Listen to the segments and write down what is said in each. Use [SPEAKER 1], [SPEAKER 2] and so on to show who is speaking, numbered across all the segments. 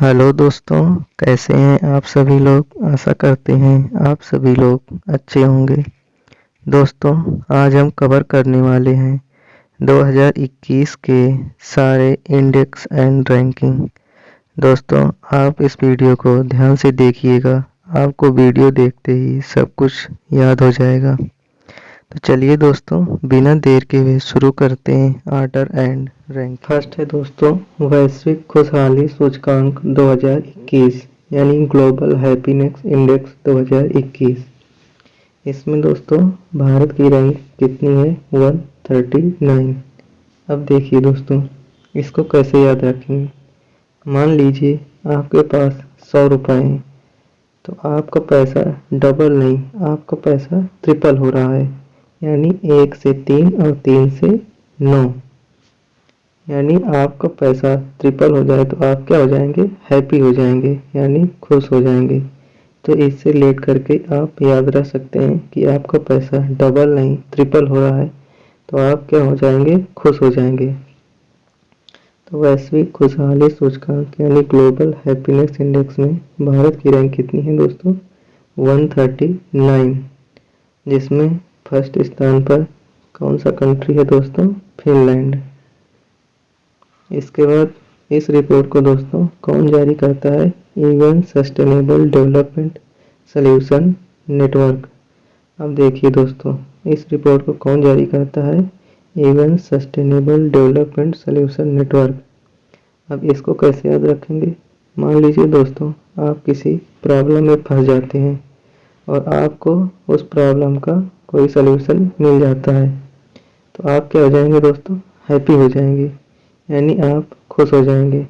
[SPEAKER 1] Hello दोस्तों, कैसे हैं आप सभी लोग। आशा करते हैं आप सभी लोग अच्छे होंगे। दोस्तों, आज हम कवर करने वाले हैं 2021 के सारे इंडेक्स एंड रैंकिंग। दोस्तों, आप इस वीडियो को ध्यान से देखिएगा। आपको वीडियो देखते ही सब कुछ याद हो जाएगा। तो चलिए दोस्तों, बिना देर के हुए शुरू करते हैं ऑर्डर एंड रैंक। फर्स्ट है दोस्तों, वैश्विक खुशहाली सूचकांक 2021 यानी ग्लोबल हैप्पीनेस इंडेक्स 2021। इसमें दोस्तों भारत की रैंक कितनी है? 139। अब देखिए दोस्तों, इसको कैसे याद रखेंगे। मान लीजिए आपके पास 100 रुपये हैं, तो आपका पैसा डबल नहीं, आपका पैसा ट्रिपल हो रहा है। यानी 1 से 3 और 3 से 9, यानी आपका पैसा ट्रिपल हो जाए तो आप क्या हो जाएंगे? हैप्पी हो जाएंगे, यानी खुश हो जाएंगे। तो इससे लेट करके आप याद रख सकते हैं कि आपका पैसा डबल नहीं ट्रिपल हो रहा है, तो आप क्या हो जाएंगे? खुश हो जाएंगे। तो वैश्विक खुशहाली सूचकांक यानी ग्लोबल हैप्पीनेस इंडेक्स में भारत की रैंक कितनी है दोस्तों? 139, जिसमें फर्स्ट स्थान पर कौन सा कंट्री है दोस्तों? फिनलैंड। इसके बाद इस रिपोर्ट को दोस्तों कौन जारी करता है? UN sustainable development solution network. अब देखिए दोस्तों, इस रिपोर्ट को कौन जारी करता है? UN sustainable development solution network. अब इसको कैसे याद रखेंगे। मान लीजिए दोस्तों, आप किसी प्रॉब्लम में फंस जाते हैं और आपको उस प्रॉब्लम का कोई सलूशन मिल जाता है, तो आप क्या हो जाएंगे दोस्तों? हैप्पी हो जाएंगे, यानी आप खुश हो जाएंगे।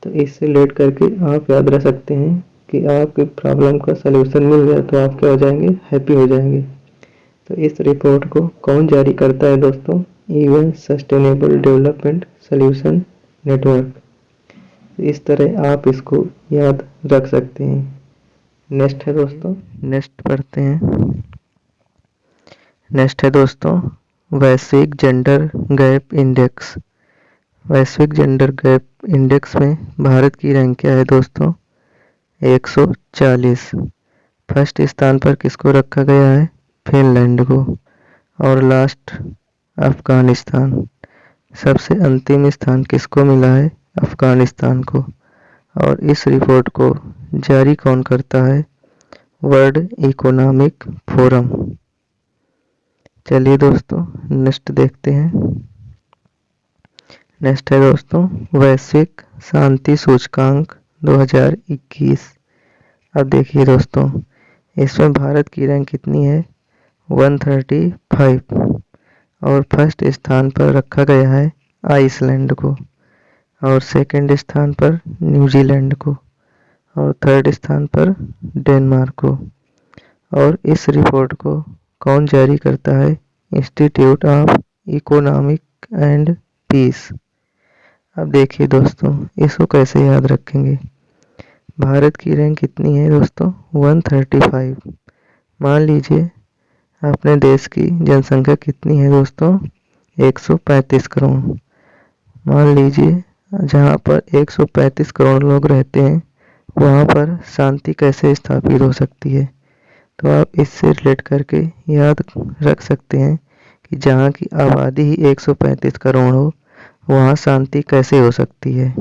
[SPEAKER 1] तो इससे लेट करके आप याद रख सकते हैं कि आपके प्रॉब्लम का सलूशन मिल गया तो आप क्या हो जाएंगे? हैप्पी हो जाएंगे। तो इस रिपोर्ट को कौन जारी करता है दोस्तों? UN sustainable development solution network. इस तरह आप इसको याद रख सकते हैं। नेक्स्ट है दोस्तों, नेक्स्ट पढ़ते हैं। नेक्स्ट है दोस्तों, वैश्विक जेंडर गैप इंडेक्स। वैश्विक जेंडर गैप इंडेक्स में भारत की रैंक क्या है दोस्तों? 140। फर्स्ट स्थान पर किसको रखा गया है? फिनलैंड को। और लास्ट अफगानिस्तान। सबसे अंतिम स्थान किसको मिला है? अफगानिस्तान को। और इस रिपोर्ट को जारी कौन करता है? World economic forum. चलिए दोस्तों, नेक्स्ट देखते हैं। नेक्स्ट है दोस्तों, वैश्विक शांति सूचकांक 2021। अब देखिए दोस्तों, इसमें भारत की रैंक कितनी है? 135। और फर्स्ट स्थान पर रखा गया है आइसलैंड को, और सेकंड स्थान पर न्यूजीलैंड को, और थर्ड स्थान पर डेनमार्क को। और इस रिपोर्ट को कौन जारी करता है? Institute of Economic and Peace. अब देखिए दोस्तों, इसको कैसे याद रखेंगे। भारत की रैंक कितनी है दोस्तों? 135। मान लीजिए अपने देश की जनसंख्या कितनी है दोस्तों? 135 करोड़। मान लीजिए जहाँ पर 135 करोड़ लोग रहते हैं, वहाँ पर शांति कैसे स्थापित हो सकती है। तो आप इससे रिलेट करके याद रख सकते हैं कि जहाँ की आबादी ही 135 करोड़ हो, वहाँ शांति कैसे हो सकती है।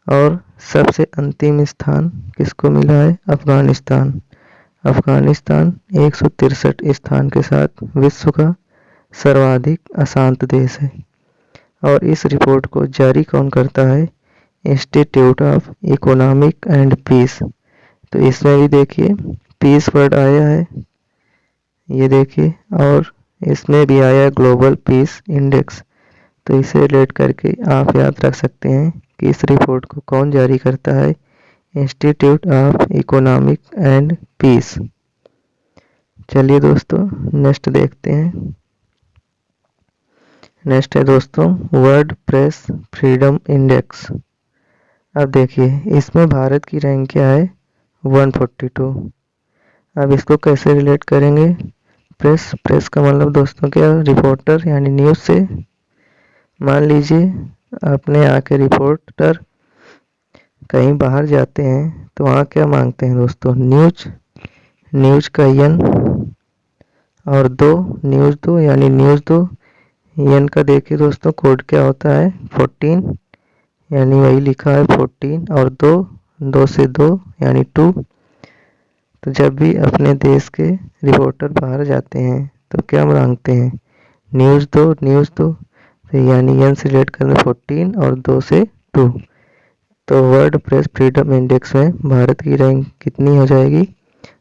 [SPEAKER 1] और सबसे अंतिम स्थान किसको मिला है? अफगानिस्तान। अफगानिस्तान 163 स्थान के साथ विश्व का सर्वाधिक अशांत देश है। और इस रिपोर्ट को जारी कौन करता है? Institute of Economic and Peace. तो इसमें भी देखिए पीस वर्ड आया है, ये देखिए, और इसमें भी आया ग्लोबल पीस इंडेक्स। तो इसे रिलेट करके आप याद रख सकते हैं कि इस रिपोर्ट को कौन जारी करता है? Institute of Economic and Peace. चलिए दोस्तों, नेक्स्ट देखते हैं। नेक्स्ट है दोस्तों, वर्ल्ड प्रेस फ्रीडम इंडेक्स। अब देखिए, इसमें भारत की रैंक क्या है? 142। अब इसको कैसे रिलेट करेंगे? प्रेस का मतलब दोस्तों क्या? रिपोर्टर, यानी न्यूज़ से। मान लीजिए अपने यहाँ के रिपोर्टर कहीं बाहर जाते हैं तो वहाँ क्या मांगते हैं दोस्तों, न्यूज का एन और न्यूज दो यानी न्यूज दो। एन का देखिए दोस्तों कोड क्या होता है 14, यानी वही लिखा है 14, और दो से दो यानी 2। तो जब भी अपने देश के रिपोर्टर बाहर जाते हैं तो क्या मांगते हैं, न्यूज़ दो। तो यानी एन से रिलेट करना 14 और 2 से 2। तो वर्ल्ड प्रेस फ्रीडम इंडेक्स में भारत की रैंक कितनी हो जाएगी,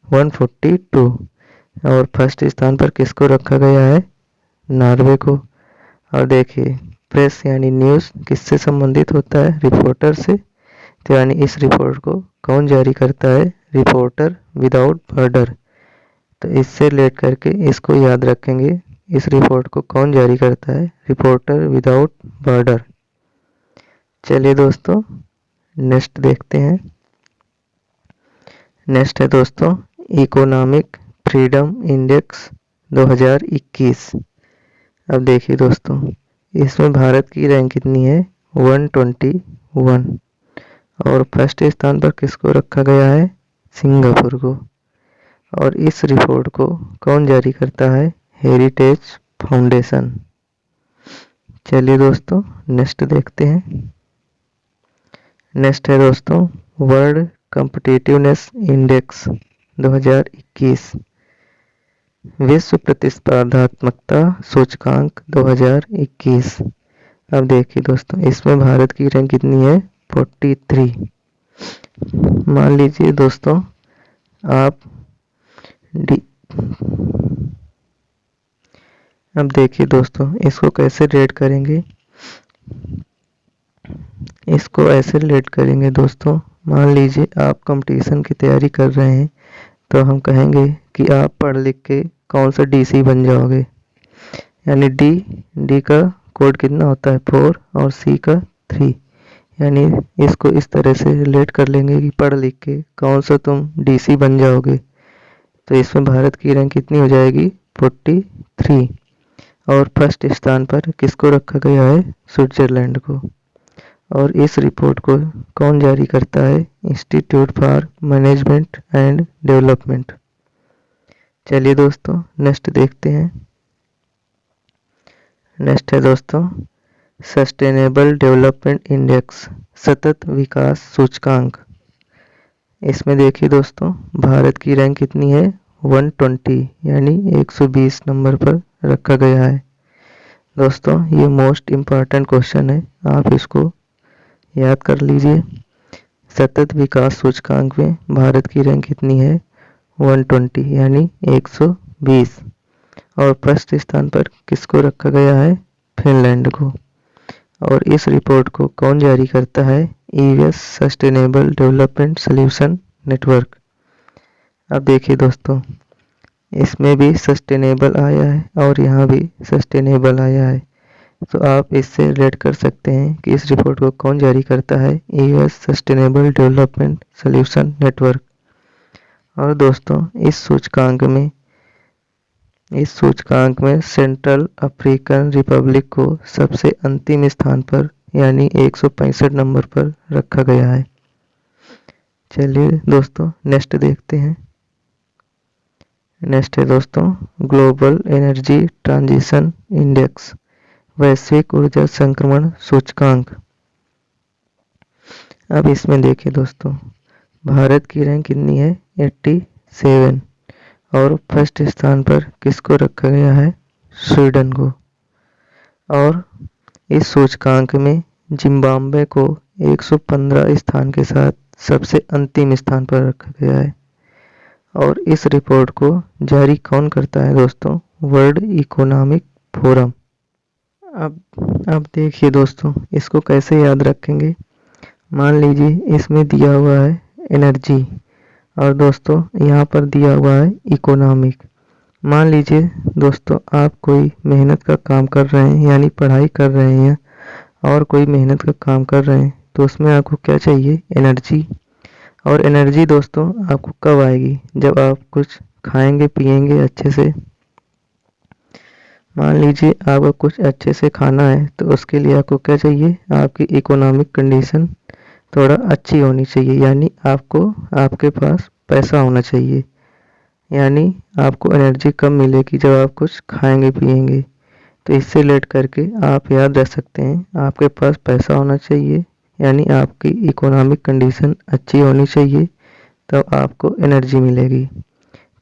[SPEAKER 1] 142। और फर्स्ट स्थान पर किसको रखा गया है, नॉर्वे को। और देखिए प्रेस यानी न्यूज़ किससे संबंधित होता है, रिपोर्टर से। तो यानी इस रिपोर्ट को कौन जारी करता है, रिपोर्टर विदाउट बॉर्डर। तो इससे रिलेट करके इसको याद रखेंगे, इस रिपोर्ट को कौन जारी करता है, रिपोर्टर विदाउट बॉर्डर। चलिए दोस्तों नेक्स्ट देखते हैं। नेक्स्ट है दोस्तों इकोनॉमिक फ्रीडम इंडेक्स 2021। अब देखिए दोस्तों इसमें भारत की रैंक कितनी है, 121। और फर्स्ट स्थान पर किसको रखा गया है, सिंगापुर को। और इस रिपोर्ट को कौन जारी करता है, हेरिटेज फाउंडेशन। चलिए दोस्तों नेक्स्ट देखते हैं। नेक्स्ट है दोस्तों वर्ल्ड कॉम्पिटिटिवनेस इंडेक्स 2021, विश्व प्रतिस्पर्धात्मकता सूचकांक 2021। अब देखिए दोस्तों इसमें भारत की रैंक कितनी है, 43। मान लीजिए दोस्तों आप अब देखिए दोस्तों इसको कैसे रेट करेंगे, इसको ऐसे रिलेट करेंगे दोस्तों। मान लीजिए आप कंपटीशन की तैयारी कर रहे हैं तो हम कहेंगे कि आप पढ़ लिख के कौन सा डीसी बन जाओगे, यानी डी का कोड कितना होता है 4 और सी का 3। यानी इसको इस तरह से रिलेट कर लेंगे कि पढ़ लिख के कौन सा तुम डीसी बन जाओगे। तो इसमें भारत की रैंक कितनी हो जाएगी, 43। और फर्स्ट स्थान पर किसको रखा गया है, स्विट्जरलैंड को। और इस रिपोर्ट को कौन जारी करता है, institute for management and development. चलिए दोस्तों नेक्स्ट देखते हैं। नेक्स्ट है दोस्तों सस्टेनेबल डेवलपमेंट इंडेक्स, सतत विकास सूचकांक। इसमें देखिए दोस्तों भारत की रैंक कितनी है, 120 यानी 120 नंबर पर रखा गया है। दोस्तों ये मोस्ट इम्पॉर्टेंट क्वेश्चन है, आप इसको याद कर लीजिए। सतत विकास सूचकांक में भारत की रैंक कितनी है, 120 यानी 120। और फर्स्ट स्थान पर किसको रखा गया है, फिनलैंड को। और इस रिपोर्ट को कौन जारी करता है, EVS sustainable development solution network. अब देखिए दोस्तों इसमें भी सस्टेनेबल आया है और यहाँ भी सस्टेनेबल आया है। तो आप इससे रिलेट कर सकते हैं कि इस रिपोर्ट को कौन जारी करता है, US sustainable development solution network. और दोस्तों इस सूचकांक में सेंट्रल अफ्रीकन रिपब्लिक को सबसे अंतिम स्थान पर यानी 165 नंबर पर रखा गया है। चलिए दोस्तों नेक्स्ट देखते हैं। नेक्स्ट है दोस्तों ग्लोबल एनर्जी ट्रांजिशन इंडेक्स, वैश्विक ऊर्जा संक्रमण सूचकांक। अब इसमें देखिए दोस्तों भारत की रैंक कितनी है, 87। और फर्स्ट स्थान पर किसको रखा गया है, स्वीडन को। और इस सूचकांक में जिम्बाब्वे को 115 स्थान के साथ सबसे अंतिम स्थान पर रखा गया है। और इस रिपोर्ट को जारी कौन करता है दोस्तों, वर्ल्ड इकोनॉमिक फोरम। अब देखिए दोस्तों इसको कैसे याद रखेंगे। मान लीजिए इसमें दिया हुआ है एनर्जी और दोस्तों यहाँ पर दिया हुआ है इकोनॉमिक। मान लीजिए दोस्तों आप कोई मेहनत का काम कर रहे हैं यानी पढ़ाई कर रहे हैं और कोई मेहनत का काम कर रहे हैं तो उसमें आपको क्या चाहिए, एनर्जी। और एनर्जी दोस्तों आपको कब आएगी, जब आप कुछ खाएंगे पिएंगे अच्छे से। मान लीजिए आपको कुछ अच्छे से खाना है तो उसके लिए आपको क्या चाहिए, आपकी इकोनॉमिक कंडीशन थोड़ा अच्छी होनी चाहिए, यानी आपको आपके पास पैसा होना चाहिए, यानी आपको एनर्जी कम मिलेगी जब आप कुछ खाएंगे पिएंगे। तो इससे रिलेट करके आप याद रख सकते हैं आपके पास पैसा होना चाहिए, यानी आपकी इकोनॉमिक कंडीशन अच्छी होनी चाहिए, तब आपको एनर्जी मिलेगी।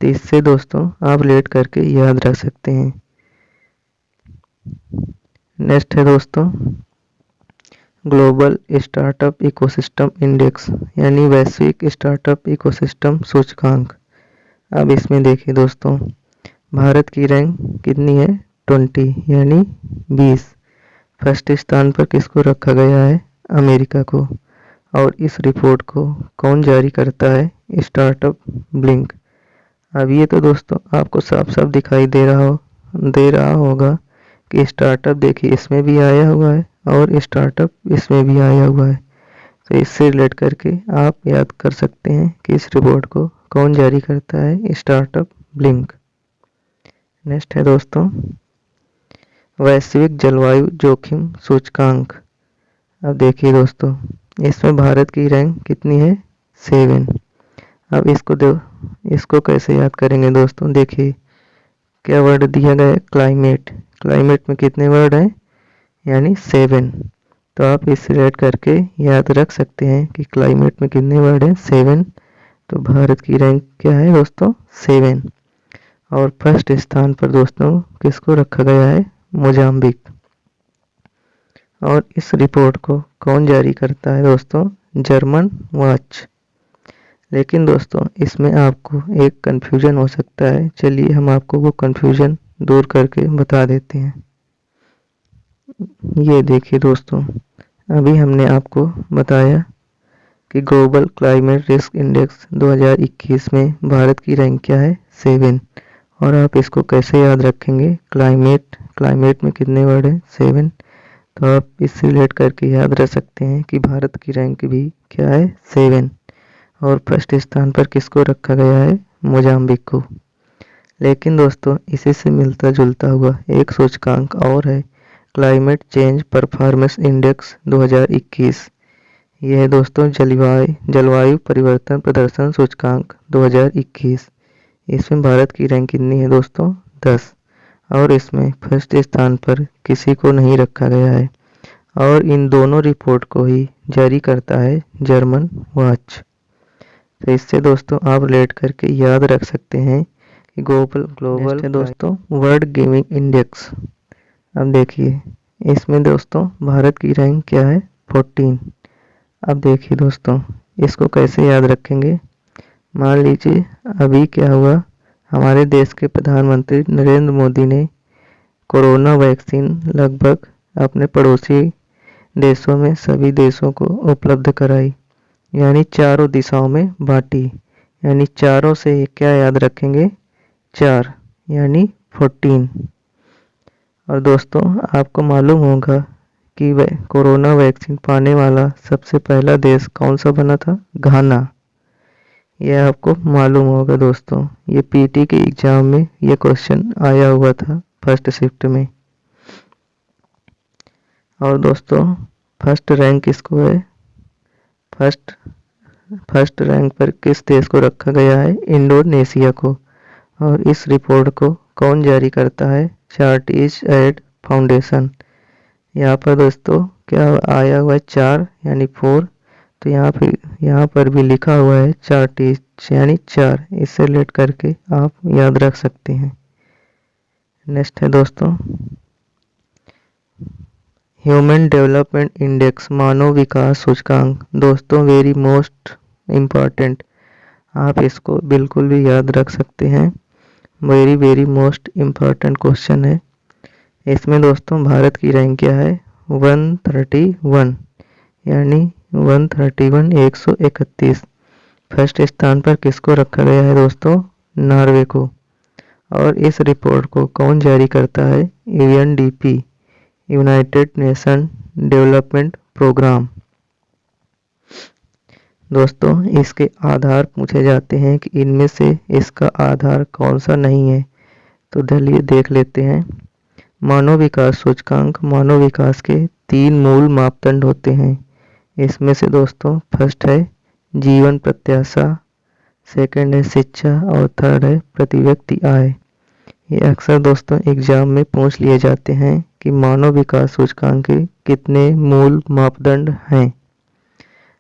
[SPEAKER 1] तो इससे दोस्तों आप रिलेट करके याद रख सकते हैं। नेक्स्ट है दोस्तों ग्लोबल स्टार्टअप इकोसिस्टम इंडेक्स, यानी वैश्विक स्टार्टअप इकोसिस्टम सूचकांक। अब इसमें देखिए दोस्तों, भारत की रैंक कितनी है, 20 यानी 20। फर्स्ट स्थान पर किसको रखा गया है, अमेरिका को। और इस रिपोर्ट को कौन जारी करता है, स्टार्टअप ब्लिंक। अब ये तो दोस्तों आपको साफ साफ दिखाई दे रहा होगा कि स्टार्टअप देखिए इसमें भी आया हुआ है और स्टार्टअप इसमें भी आया हुआ है। तो इससे रिलेट करके आप याद कर सकते हैं कि इस रिपोर्ट को कौन जारी करता है, स्टार्टअप ब्लिंक। नेक्स्ट है दोस्तों वैश्विक जलवायु जोखिम सूचकांक। अब देखिए दोस्तों इसमें भारत की रैंक कितनी है, 7। अब इसको कैसे याद करेंगे दोस्तों, देखिए क्या वर्ड दिया गया है, क्लाइमेट। क्लाइमेट में कितने वर्ड हैं, यानी 7। तो आप इससे रिलेट करके याद रख सकते हैं कि क्लाइमेट में कितने वर्ड हैं, 7। तो भारत की रैंक क्या है दोस्तों, 7। और फर्स्ट स्थान पर दोस्तों किसको रखा गया है, मोजाम्बिक। और इस रिपोर्ट को कौन जारी करता है दोस्तों, जर्मन वॉच। लेकिन दोस्तों इसमें आपको एक कन्फ्यूजन हो सकता है, चलिए हम आपको वो कन्फ्यूजन दूर करके बता देते हैं। ये देखिए दोस्तों, अभी हमने आपको बताया कि ग्लोबल क्लाइमेट रिस्क इंडेक्स 2021 में भारत की रैंक क्या है, 7। और आप इसको कैसे याद रखेंगे, क्लाइमेट में कितने वर्ड हैं, 7। तो आप इससे रिलेट करके याद रख सकते हैं कि भारत की रैंक भी क्या है, 7। और फर्स्ट स्थान पर किसको रखा गया है, मोजाम्बिक को। लेकिन दोस्तों इसी से मिलता जुलता हुआ एक सूचकांक और है, क्लाइमेट चेंज परफॉर्मेंस इंडेक्स 2021। यह है दोस्तों जलवायु परिवर्तन प्रदर्शन सूचकांक 2021। इसमें भारत की रैंक कितनी है दोस्तों, 10। और इसमें फर्स्ट स्थान पर किसी को नहीं रखा गया है। और इन दोनों रिपोर्ट को ही जारी करता है जर्मन वॉच। तो इससे दोस्तों आप रिलेट करके याद रख सकते हैं कि ग्लोबल है दोस्तों वर्ल्ड गेमिंग इंडेक्स। अब देखिए इसमें दोस्तों भारत की रैंक क्या है, 14। अब देखिए दोस्तों इसको कैसे याद रखेंगे, मान लीजिए अभी क्या हुआ, हमारे देश के प्रधानमंत्री नरेंद्र मोदी ने कोरोना वैक्सीन लगभग अपने पड़ोसी देशों में सभी देशों को उपलब्ध कराई, यानी चारों दिशाओं में बांटी। यानी चारों से क्या याद रखेंगे, 4 यानी 14। और दोस्तों आपको मालूम होगा कि कोरोना वैक्सीन पाने वाला सबसे पहला देश कौन सा बना था, घाना। यह आपको मालूम होगा दोस्तों, ये पीटी के एग्जाम में ये क्वेश्चन आया हुआ था फर्स्ट शिफ्ट में। और दोस्तों फर्स्ट रैंक किसको है, फर्स्ट रैंक पर किस देश को रखा गया है, इंडोनेशिया को। और इस रिपोर्ट को कौन जारी करता है, चार्टर्ड फाउंडेशन। यहाँ पर दोस्तों क्या आया हुआ है, 4 यानी 4। तो यहाँ पर भी लिखा हुआ है चार्टर्ड यानी 4। इससे रिलेट करके आप याद रख सकते हैं। नेक्स्ट है दोस्तों ह्यूमन डेवलपमेंट इंडेक्स, मानव विकास सूचकांक। दोस्तों वेरी मोस्ट इम्पॉर्टेंट, आप इसको बिल्कुल भी याद रख सकते हैं, वेरी मोस्ट इम्पॉर्टेंट क्वेश्चन है। इसमें दोस्तों भारत की रैंक क्या है, 131 यानी 131 131। फर्स्ट स्थान पर किसको रखा गया है दोस्तों, नॉर्वे को। और इस रिपोर्ट को कौन जारी करता है, UNDP, United Nation Development Programme. दोस्तों इसके आधार पूछे जाते हैं कि इनमें से इसका आधार कौन सा नहीं है। तो चलिए देख लेते हैं। मानव विकास सूचकांक, मानव विकास के 3 मूल मापदंड होते हैं, इसमें से दोस्तों फर्स्ट है जीवन प्रत्याशा, सेकंड है शिक्षा और थर्ड है प्रति व्यक्ति आय। ये अक्सर दोस्तों एग्जाम में पूछ लिए जाते हैं कि मानव विकास सूचकांक के कितने मूल मापदंड हैं।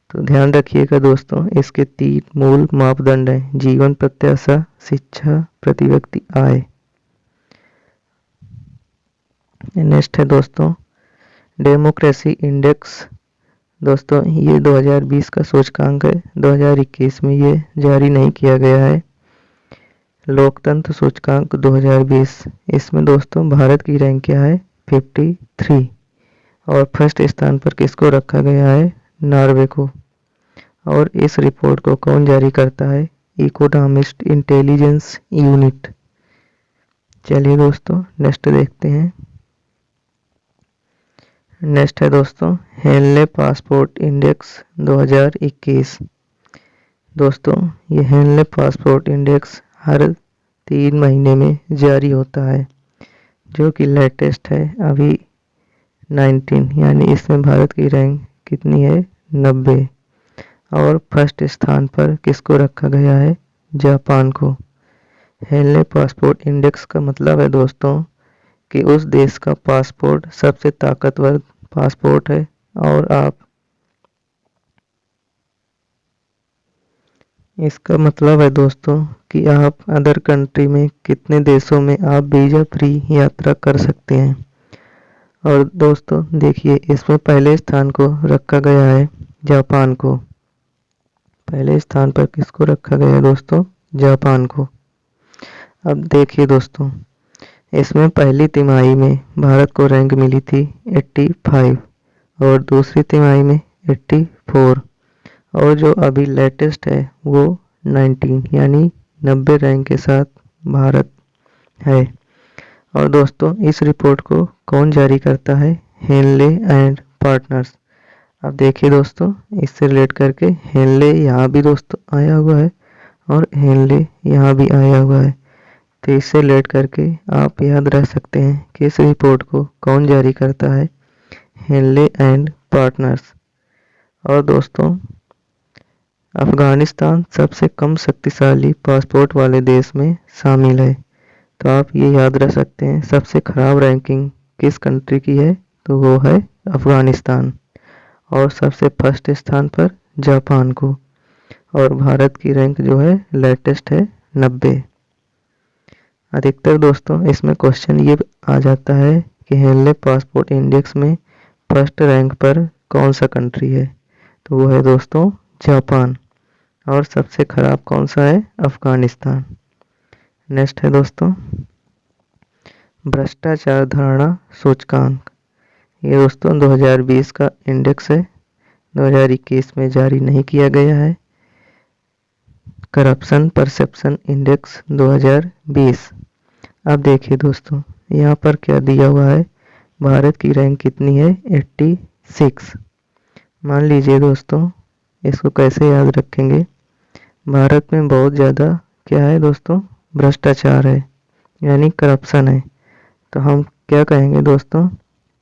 [SPEAKER 1] तो ध्यान रखिएगा दोस्तों, इसके 3 मूल मापदंड हैं, जीवन प्रत्याशा, शिक्षा, प्रति व्यक्ति आय। नेक्स्ट है दोस्तों डेमोक्रेसी इंडेक्स। दोस्तों ये 2020 का सूचकांक है, 2021 में ये जारी नहीं किया गया है। लोकतंत्र सूचकांक 2020, इसमें दोस्तों भारत की रैंक क्या है 53 और फर्स्ट स्थान पर किसको रखा गया है नॉर्वे को। और इस रिपोर्ट को कौन जारी करता है इकोनॉमिस्ट इंटेलिजेंस यूनिट। चलिए दोस्तों नेक्स्ट देखते हैं। नेक्स्ट है दोस्तों हेनले पासपोर्ट इंडेक्स 2021। दोस्तों ये हेनले पासपोर्ट इंडेक्स हर 3 महीने में जारी होता है, जो कि लेटेस्ट है अभी 19, यानी इसमें भारत की रैंक कितनी है 90। और फर्स्ट स्थान पर किसको रखा गया है जापान को। हेनले पासपोर्ट इंडेक्स का मतलब है दोस्तों कि उस देश का पासपोर्ट सबसे ताकतवर पासपोर्ट है और आप इसका मतलब है दोस्तों कि आप अदर कंट्री में कितने देशों में आप वीज़ा फ्री यात्रा कर सकते हैं। और दोस्तों देखिए इसमें पहले स्थान को रखा गया है जापान को। पहले स्थान पर किसको रखा गया है दोस्तों जापान को। अब देखिए दोस्तों इसमें पहली तिमाही में भारत को रैंक मिली थी 85 और दूसरी तिमाही में 84 और जो अभी लेटेस्ट है वो 19 यानी 90 रैंक के साथ भारत है। और दोस्तों इस रिपोर्ट को कौन जारी करता है हेनले एंड पार्टनर्स। अब देखिए दोस्तों इससे रिलेट करके हेनले यहाँ भी दोस्तों आया हुआ है और हेनले यहाँ भी आया हुआ है, तो इससे रिलेट करके आप याद रख सकते हैं कि इस रिपोर्ट को कौन जारी करता है हेनले एंड पार्टनर्स। और दोस्तों अफगानिस्तान सबसे कम शक्तिशाली पासपोर्ट वाले देश में शामिल है, तो आप ये याद रख सकते हैं सबसे खराब रैंकिंग किस कंट्री की है तो वो है अफगानिस्तान और सबसे फर्स्ट स्थान पर जापान को। और भारत की रैंक जो है लेटेस्ट है 90। अधिकतर दोस्तों इसमें क्वेश्चन ये आ जाता है कि हेनले पासपोर्ट इंडेक्स में फर्स्ट रैंक पर कौन सा कंट्री है, तो वो है दोस्तों जापान और सबसे खराब कौन सा है अफगानिस्तान। नेक्स्ट है दोस्तों भ्रष्टाचार धारणा सूचकांक। ये दोस्तों 2020 का इंडेक्स है, 2021 में जारी नहीं किया गया है। Corruption perception index 2020। अब देखिए दोस्तों यहाँ पर क्या दिया हुआ है, भारत की रैंक कितनी है 86। मान लीजिए दोस्तों इसको कैसे याद रखेंगे, भारत में बहुत ज़्यादा क्या है दोस्तों भ्रष्टाचार है यानी करप्शन है, तो हम क्या कहेंगे दोस्तों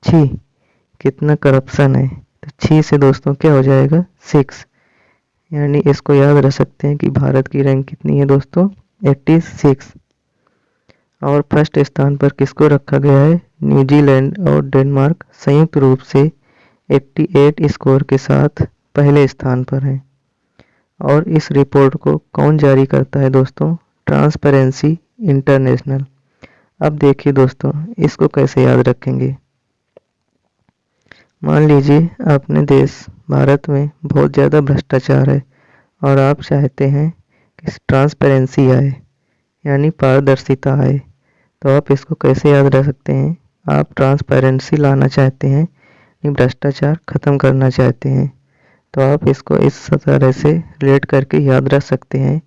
[SPEAKER 1] छी कितना करप्शन है, तो छी से दोस्तों क्या हो जाएगा 6, यानी इसको याद रख सकते हैं कि भारत की रैंक कितनी है दोस्तों 86। और फर्स्ट स्थान पर किसको रखा गया है न्यूजीलैंड और डेनमार्क संयुक्त रूप से 88 स्कोर के साथ पहले स्थान पर है। और इस रिपोर्ट को कौन जारी करता है दोस्तों ट्रांसपेरेंसी इंटरनेशनल। अब देखिए दोस्तों इसको कैसे याद रखेंगे, मान लीजिए अपने देश भारत में बहुत ज़्यादा भ्रष्टाचार है और आप चाहते हैं कि ट्रांसपेरेंसी आए यानी पारदर्शिता आए, तो आप इसको कैसे याद रख सकते हैं, आप ट्रांसपेरेंसी लाना चाहते हैं भ्रष्टाचार खत्म करना चाहते हैं, तो आप इसको इस तरह से रिलेट करके याद रख सकते हैं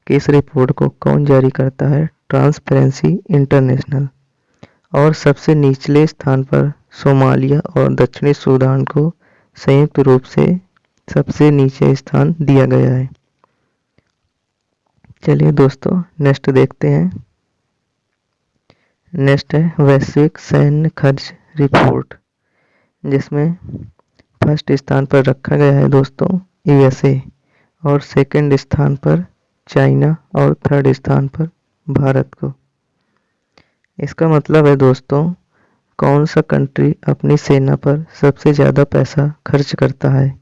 [SPEAKER 1] कि इस रिपोर्ट को कौन जारी करता है ट्रांसपेरेंसी इंटरनेशनल। और सबसे निचले स्थान पर सोमालिया और दक्षिणी सूडान को संयुक्त रूप से सबसे नीचे स्थान दिया गया है। चलिए दोस्तों नेक्स्ट देखते हैं। नेक्स्ट है वैश्विक सैन्य खर्च रिपोर्ट, जिसमें फर्स्ट स्थान पर रखा गया है दोस्तों यूएसए, और सेकंड स्थान पर चाइना, और थर्ड स्थान पर भारत को। इसका मतलब है दोस्तों, कौन सा कंट्री अपनी सेना पर सबसे ज़्यादा पैसा खर्च करता है।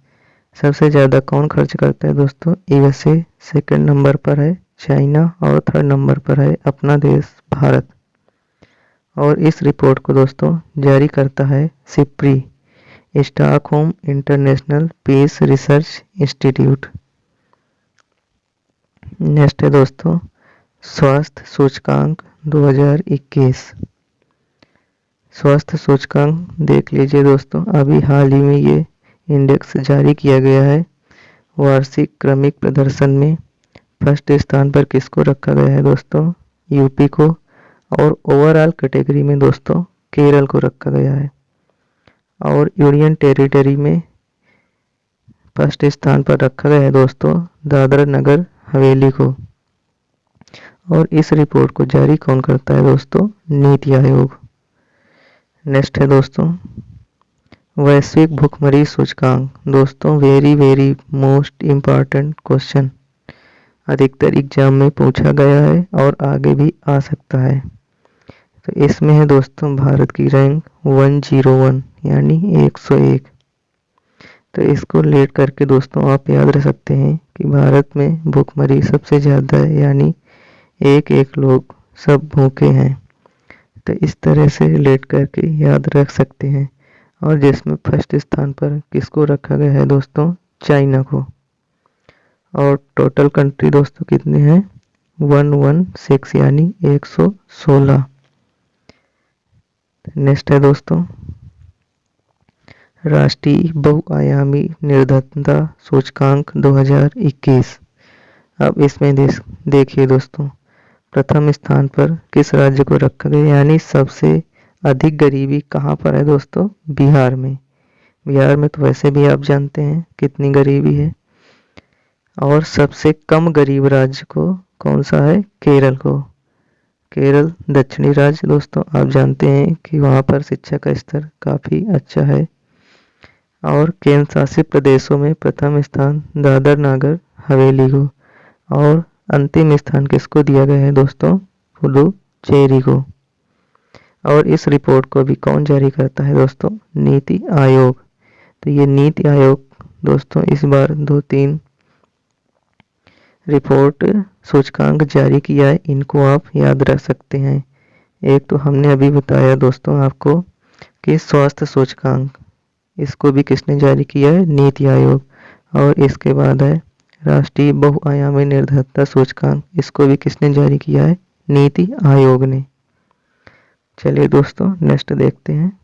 [SPEAKER 1] सबसे ज़्यादा कौन खर्च करता है दोस्तों? यूएसए, सेकंड नंबर पर है चाइना, और थर्ड नंबर पर है अपना देश भारत। और इस रिपोर्ट को दोस्तों जारी करता है SIPRI, Stockholm International Peace Research Institute. Next है दोस्तों स्वास्थ्य सूचकांक 2021। स्वास्थ्य सूचकांक देख लीजिए दोस्तों, अभी हाल ही में ये इंडेक्स जारी किया गया है। वार्षिक क्रमिक प्रदर्शन में फर्स्ट स्थान पर किसको रखा गया है दोस्तों? यूपी को, और ओवरऑल कैटेगरी में दोस्तों केरल को रखा गया है। और यूनियन टेरिटरी में फर्स्ट स्थान पर रखा गया है दोस्तों दादरा नगर हवेली को। और इस रिपोर्ट को जारी कौन करता है दोस्तों? नीति आयोग। नेक्स्ट है दोस्तों वैश्विक भुखमरी सूचकांक। दोस्तों वेरी मोस्ट इम्पॉर्टेंट क्वेश्चन, अधिकतर एग्जाम में पूछा गया है और आगे भी आ सकता है। तो इसमें है दोस्तों भारत की रैंक 101 यानी 101। तो इसको लेट करके दोस्तों आप याद रख सकते हैं कि भारत में भुखमरी सबसे ज़्यादा है, यानी एक लोग सब भूखे हैं। तो इस तरह से लेट करके याद रख सकते हैं। और जिसमें फर्स्ट स्थान पर किसको रखा गया है दोस्तों? चाइना को। और टोटल कंट्री दोस्तों कितने हैं? 116 यानी 116। नेक्स्ट है दोस्तों राष्ट्रीय बहुआयामी निर्धनता सूचकांक 2021। अब इसमें देखिए दोस्तों, प्रथम स्थान पर किस राज्य को रखा गया, यानी सबसे अधिक गरीबी कहाँ पर है दोस्तों? बिहार में। बिहार में तो वैसे भी आप जानते हैं कितनी गरीबी है। और सबसे कम गरीब राज्य को कौन सा है? केरल को। केरल दक्षिणी राज्य दोस्तों, आप जानते हैं कि वहाँ पर शिक्षा का स्तर काफ़ी अच्छा है। और केंद्र शासित प्रदेशों में प्रथम स्थान दादर नागर हवेली को, और अंतिम स्थान किसको दिया गया है दोस्तों? पुडुचेरी को। और इस रिपोर्ट को भी कौन जारी करता है दोस्तों? नीति आयोग। तो ये नीति आयोग दोस्तों इस बार 2-3 रिपोर्ट सूचकांक जारी किया है, इनको आप याद रख सकते हैं। एक तो हमने अभी बताया दोस्तों आपको कि स्वास्थ्य सूचकांक, इसको भी किसने जारी किया है? नीति आयोग। और इसके बाद है राष्ट्रीय बहुआयामी निर्धनता सूचकांक, इसको भी किसने जारी किया है? नीति आयोग ने। चलिए दोस्तों नेक्स्ट देखते हैं।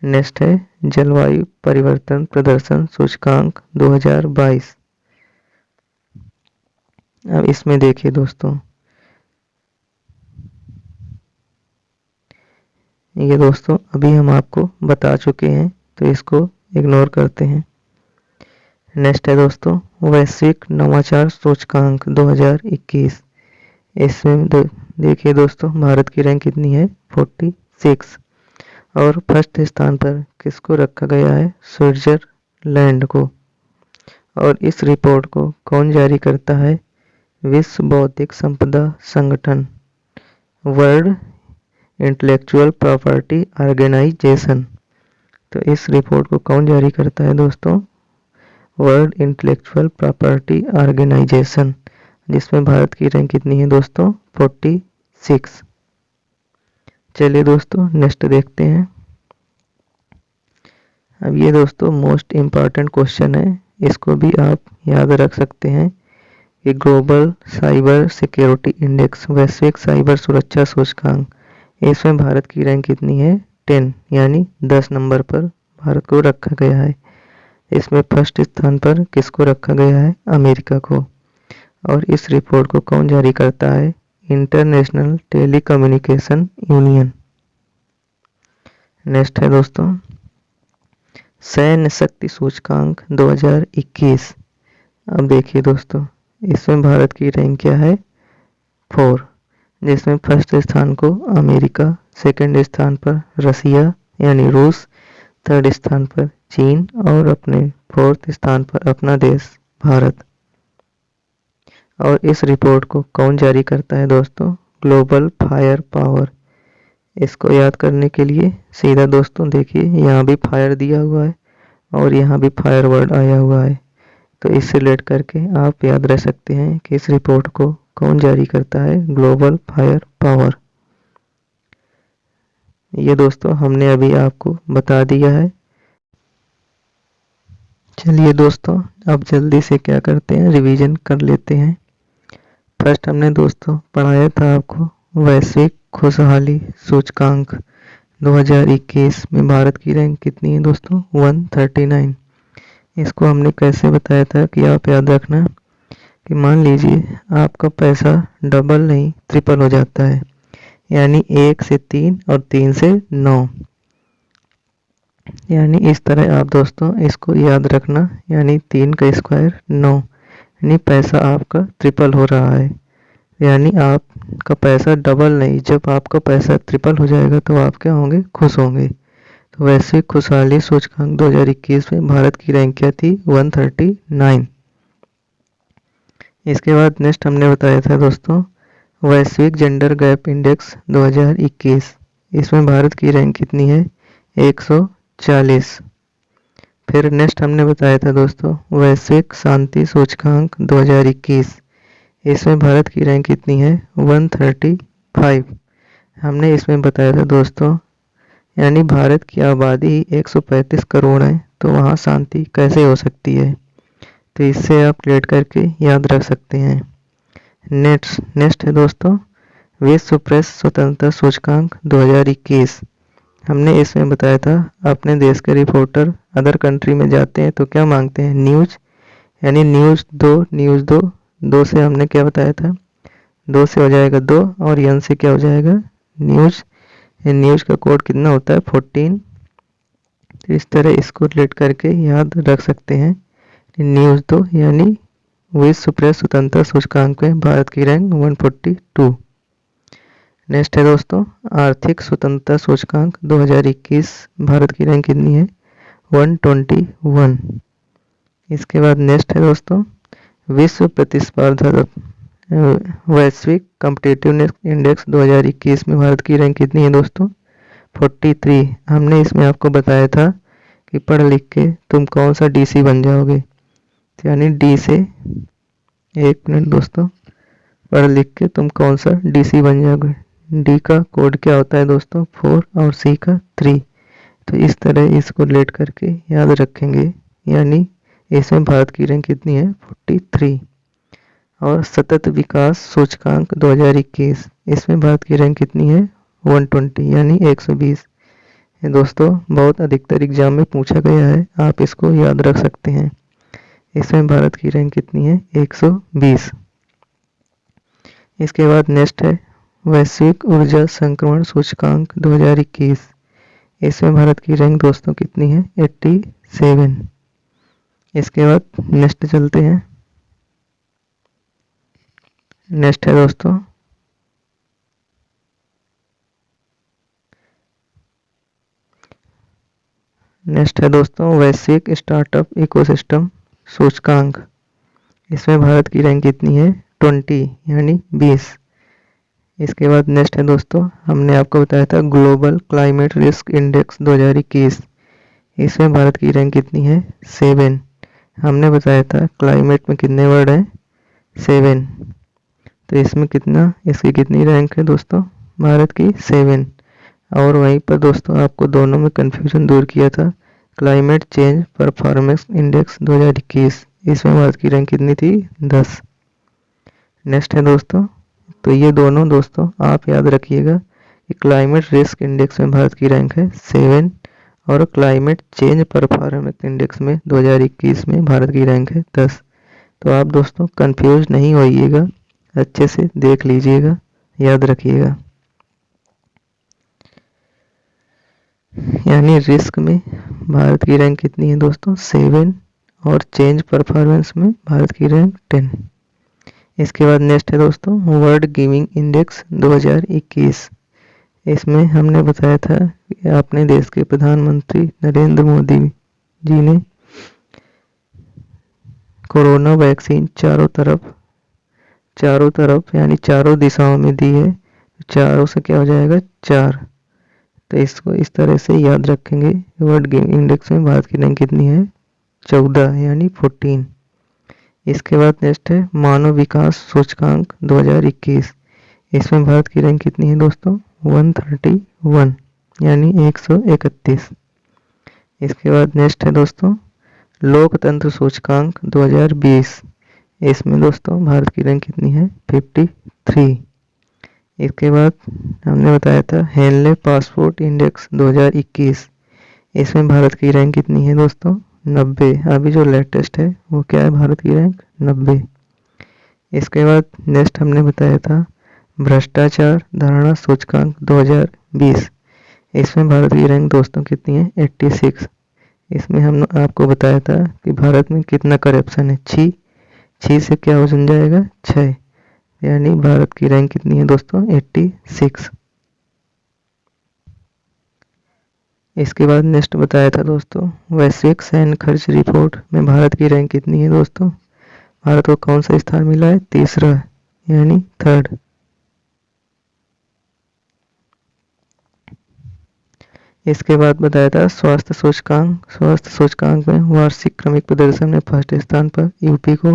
[SPEAKER 1] नेक्स्ट है जलवायु परिवर्तन प्रदर्शन सूचकांक 2022। अब इसमें देखिए दोस्तों, ये दोस्तों अभी हम आपको बता चुके हैं, तो इसको इग्नोर करते हैं। नेक्स्ट है दोस्तों वैश्विक नवाचार सूचकांक 2021। इसमें देखिए दोस्तों भारत की रैंक कितनी है? 46। और फर्स्ट स्थान पर किसको रखा गया है? स्विट्जरलैंड को। और इस रिपोर्ट को कौन जारी करता है? विश्व बौद्धिक संपदा संगठन, वर्ल्ड इंटेलेक्चुअल प्रॉपर्टी ऑर्गेनाइजेशन। तो इस रिपोर्ट को कौन जारी करता है दोस्तों? वर्ल्ड इंटेलेक्चुअल प्रॉपर्टी ऑर्गेनाइजेशन, जिसमें भारत की रैंक कितनी है दोस्तों? 46। चलिए दोस्तों नेक्स्ट देखते हैं। अब ये दोस्तों मोस्ट इम्पॉर्टेंट क्वेश्चन है, इसको भी आप याद रख सकते हैं कि ग्लोबल साइबर सिक्योरिटी इंडेक्स, वैश्विक साइबर सुरक्षा सूचकांक, इसमें भारत की रैंक कितनी है? 10 यानी 10 नंबर पर भारत को रखा गया है। इसमें फर्स्ट स्थान पर किसको रखा गया है? अमेरिका को। और इस रिपोर्ट को कौन जारी करता है? International telecommunication union. नेक्स्ट है दोस्तों सैन्य शक्ति सूचकांक 2021। अब देखिए दोस्तों, इसमें भारत की रैंक क्या है? 4, जिसमें फर्स्ट स्थान को अमेरिका, सेकंड स्थान पर रसिया यानी रूस, थर्ड स्थान पर चीन और अपने फोर्थ स्थान पर अपना देश भारत। और इस रिपोर्ट को कौन जारी करता है दोस्तों? Global fire power. इसको याद करने के लिए सीधा दोस्तों देखिए, यहाँ भी फायर दिया हुआ है और यहाँ भी फायर वर्ड आया हुआ है, तो इससे रिलेट करके आप याद रख सकते हैं कि इस रिपोर्ट को कौन जारी करता है? Global fire power. ये दोस्तों हमने अभी आपको बता दिया है। चलिए दोस्तों, अब जल्दी से क्या करते हैं, रिवीजन कर लेते हैं। फर्स्ट हमने दोस्तों पढ़ाया था आपको वैश्विक खुशहाली सूचकांक 2021 में भारत की रैंक कितनी है दोस्तों? 139। इसको हमने कैसे बताया था कि आप याद रखना कि मान लीजिए आपका पैसा डबल नहीं ट्रिपल हो जाता है, यानी 1 से 3 और 3 से 9, यानी इस तरह आप दोस्तों इसको याद रखना, यानी 3 का स्क्वायर 9, यानी पैसा आपका ट्रिपल हो रहा है, यानी आपका पैसा डबल नहीं, जब आपका पैसा ट्रिपल हो जाएगा तो आप क्या होंगे? खुश होंगे। तो वैश्विक खुशहाली सूचकांक 2021 में भारत की रैंक क्या थी? 139। इसके बाद नेक्स्ट हमने बताया था दोस्तों वैश्विक जेंडर गैप इंडेक्स 2021, इसमें भारत की रैंक कितनी है? 140। फिर नेक्स्ट हमने बताया था दोस्तों वैश्विक शांति सूचकांक 2021, इसमें भारत की रैंक कितनी है? 135। हमने इसमें बताया था दोस्तों, यानी भारत की आबादी 135 करोड़ है, तो वहाँ शांति कैसे हो सकती है? तो इससे आप रिलेट करके याद रख सकते हैं। नेक्स्ट है दोस्तों विश्व प्रेस स्वतंत्रता सूचकांक 2021। हमने इसमें बताया था अपने देश के रिपोर्टर अदर कंट्री में जाते हैं तो क्या मांगते हैं? न्यूज, यानी न्यूज दो। 2 से हमने क्या बताया था? 2 से हो जाएगा 2 और एन से क्या हो जाएगा? न्यूज। न्यूज का कोड कितना होता है? 14। तो इस तरह इसको रिलेट करके याद रख सकते हैं। न्यूज 2 यानी विश्व प्रेस स्वतंत्रता सूचकांक में भारत की रैंक 142। नेक्स्ट है दोस्तों आर्थिक स्वतंत्रता सूचकांक 2021, भारत की रैंक कितनी है? 121। इसके बाद नेक्स्ट है दोस्तों विश्व प्रतिस्पर्धा वैश्विक कॉम्पिटिटिवनेस इंडेक्स 2021 में भारत की रैंक कितनी है दोस्तों? 43। हमने इसमें आपको बताया था कि पढ़ लिख के तुम कौन सा डीसी बन जाओगे, यानी डी से, एक मिनट दोस्तों, पढ़ लिख के तुम कौन सा डीसी बन जाओगे। डी का कोड क्या होता है दोस्तों? 4 और सी का 3। तो इस तरह इसको रिलेट करके याद रखेंगे, यानी इसमें भारत की रैंक कितनी है? 43। और सतत विकास सूचकांक 2021, इसमें भारत की रैंक कितनी है? 120 यानी 120। ये दोस्तों बहुत अधिकतर एग्जाम में पूछा गया है, आप इसको याद रख सकते हैं। इसमें भारत की रैंक कितनी है? 120। इसके बाद नेक्स्ट है वैश्विक ऊर्जा संक्रमण सूचकांक 2021, इसमें भारत की रैंक दोस्तों कितनी है? 87। इसके बाद नेक्स्ट चलते हैं। नेक्स्ट है दोस्तों वैश्विक स्टार्टअप इकोसिस्टम सूचकांक, इसमें भारत की रैंक कितनी है? 20 यानी 20। इसके बाद नेक्स्ट है दोस्तों हमने आपको बताया था ग्लोबल क्लाइमेट रिस्क इंडेक्स 2021, इसमें भारत की रैंक कितनी है? 7। हमने बताया था क्लाइमेट में कितने वर्ड हैं? 7। तो इसमें इसकी कितनी रैंक है दोस्तों? भारत की 7। और वहीं पर दोस्तों आपको दोनों में कंफ्यूजन दूर किया था, क्लाइमेट चेंज परफॉर्मेंस इंडेक्स 2021, इसमें भारत की रैंक कितनी थी? 10। नेक्स्ट है दोस्तों, तो ये दोनों दोस्तों आप याद रखिएगा कि क्लाइमेट रिस्क इंडेक्स में भारत की रैंक है 7 और क्लाइमेट चेंज परफॉर्मेंस इंडेक्स में 2021 में भारत की रैंक है 10। तो आप दोस्तों कंफ्यूज नहीं होइएगा, अच्छे से देख लीजिएगा, याद रखिएगा। यानी रिस्क में भारत की रैंक कितनी है दोस्तों? 7 और चेंज परफॉर्मेंस में भारत की रैंक 10। इसके बाद नेक्स्ट है दोस्तों वर्ल्ड गिविंग इंडेक्स 2021, इसमें हमने बताया था कि अपने देश के प्रधानमंत्री नरेंद्र मोदी जी ने कोरोना वैक्सीन चारों तरफ यानी चारों दिशाओं में दी है। चारों से क्या हो जाएगा 4। तो इसको इस तरह से याद रखेंगे। वर्ल्ड गेम इंडेक्स में भारत की रैंक कितनी है 14 यानी 14। इसके बाद नेक्स्ट है मानव विकास सूचकांक 2021। इसमें भारत की रैंक कितनी है दोस्तों 131 यानी 131। इसके बाद नेक्स्ट है दोस्तों लोकतंत्र सूचकांक 2020। इसमें दोस्तों भारत की रैंक कितनी है 53। इसके बाद हमने बताया था हेनले पासपोर्ट इंडेक्स 2021। इसमें भारत की रैंक कितनी है दोस्तों 90। अभी जो लेटेस्ट है वो क्या है भारत की रैंक 90। इसके बाद नेक्स्ट हमने बताया था भ्रष्टाचार धारणा सूचकांक 2020। इसमें भारत की रैंक दोस्तों कितनी है 86। इसमें हम आपको बताया था कि भारत में कितना करप्शन है 6 से क्या हो जाएगा 6 यानी भारत की रैंक कितनी है दोस्तों 86। इसके बाद नेक्स्ट बताया था दोस्तों वैश्विक सैन्य खर्च रिपोर्ट में भारत की रैंक कितनी है दोस्तों। भारत को कौन सा स्थान मिला है तीसरा यानी 3rd। इसके बाद बताया था स्वास्थ्य सूचकांक में वार्षिक क्रमिक प्रदर्शन में फर्स्ट स्थान पर यूपी को,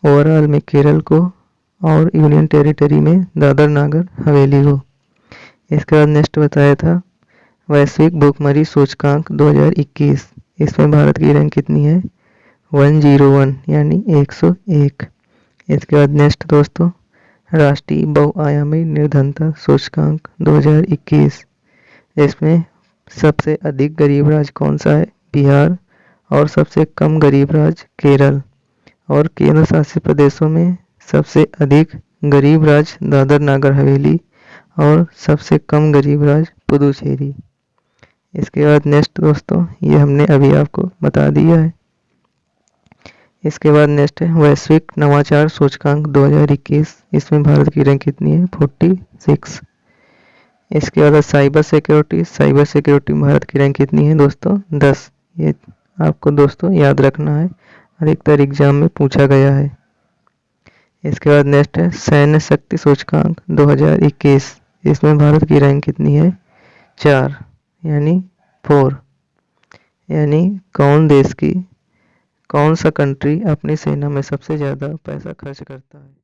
[SPEAKER 1] ओवरऑल में केरल को और यूनियन टेरिटरी में दादर नागर हवेली को। इसके बाद नेक्स्ट बताया था वैश्विक भुखमरी सूचकांक 2021। इसमें भारत की रैंक कितनी है 101 यानी 101। इसके बाद नेक्स्ट दोस्तों राष्ट्रीय बहुआयामी निर्धनता सूचकांक 2021। इसमें सबसे अधिक गरीब राज्य कौन सा है बिहार और सबसे कम गरीब राज्य केरल, और केंद्र शासित प्रदेशों में सबसे अधिक गरीब राज्य दादर नागर हवेली और सबसे कम गरीब राज्य पुदुचेरी। इसके बाद नेक्स्ट दोस्तों ये हमने अभी आपको बता दिया है। इसके बाद नेक्स्ट है वैश्विक नवाचार सूचकांक 2021। इसमें भारत की रैंक कितनी है 46। इसके बाद साइबर सिक्योरिटी में भारत की रैंक कितनी है दोस्तों 10। ये आपको दोस्तों याद रखना है, अधिकतर एग्जाम में पूछा गया है। इसके बाद नेक्स्ट है सैन्य शक्ति सूचकांक 2021। इसमें भारत की रैंक कितनी है 4 यानी 4। यानी कौन सा कंट्री अपनी सेना में सबसे ज़्यादा पैसा खर्च करता है।